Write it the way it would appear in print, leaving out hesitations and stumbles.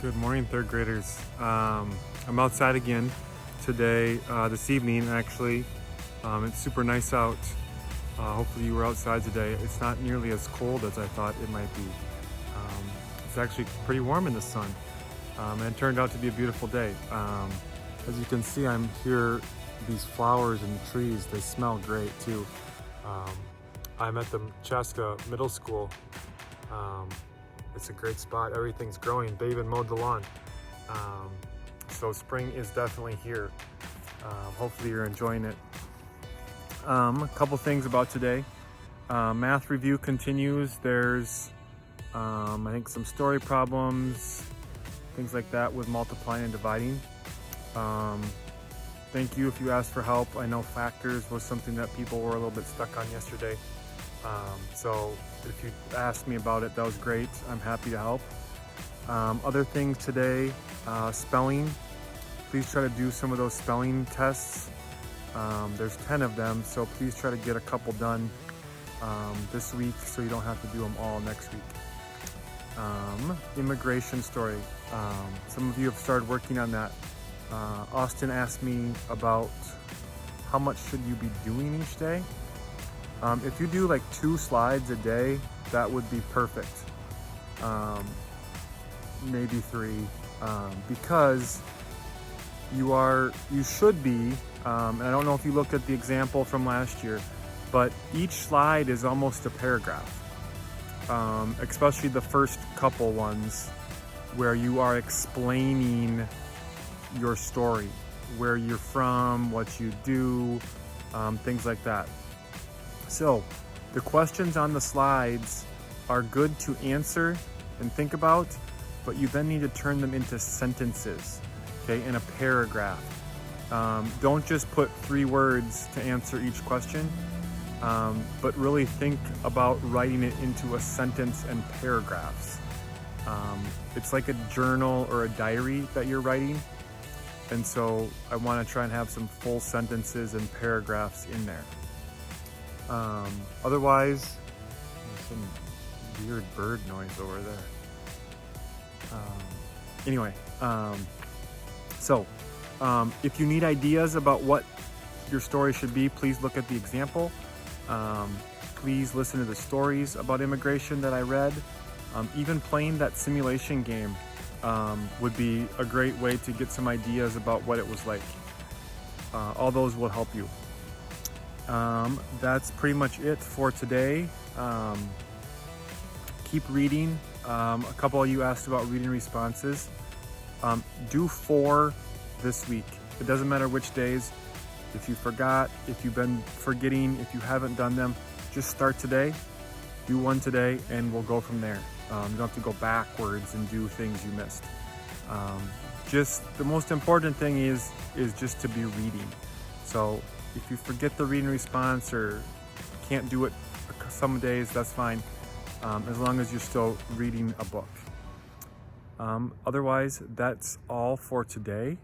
Good morning, third graders. I'm outside again today, this evening actually. It's super nice out. Hopefully you were outside today. It's not nearly as cold as I thought it might be. It's actually pretty warm in the sun, and it turned out to be a beautiful day. As you can see, I'm here, these flowers and the trees, they smell great too. I'm at the Chaska Middle School. It's a great spot. Everything's growing. They even mowed the lawn. So spring is definitely here. Hopefully you're enjoying it. A couple things about today. Math review continues. There's, I think, some story problems, things like that with multiplying and dividing. Thank you if you asked for help. I know factors was something that people were a little bit stuck on yesterday. So if you asked me about it, that was great. I'm happy to help. Other things today, spelling. Please try to do some of those spelling tests. There's 10 of them, so please try to get a couple done this week so you don't have to do them all next week. Immigration story. Some of you have started working on that. Austin asked me about how much should you be doing each day. If you do like 2 slides a day, that would be perfect. Maybe 3, because you should be, and I don't know if you looked at the example from last year, but each slide is almost a paragraph, especially the first couple ones where you are explaining your story, where you're from, what you do, things like that. So the questions on the slides are good to answer and think about, but you then need to turn them into sentences, okay, in a paragraph. Don't just put 3 words to answer each question, but really think about writing it into a sentence and paragraphs. It's like a journal or a diary that you're writing, and so I want to try and have some full sentences and paragraphs in there. Otherwise, there's some weird bird noise over there. If you need ideas about what your story should be, please look at the example. Please listen to the stories about immigration that I read. Even playing that simulation game would be a great way to get some ideas about what it was like. All those will help you. That's pretty much it for today. Keep reading. A couple of you asked about reading responses. Do 4 this week. It doesn't matter which days. If you forgot, if you've been forgetting, if you haven't done them, just start today. Do 1 today and we'll go from there. You don't have to go backwards and do things you missed. Just the most important thing is just to be reading. So if you forget the reading response or can't do it some days, that's fine, as long as you're still reading a book. Otherwise, that's all for today.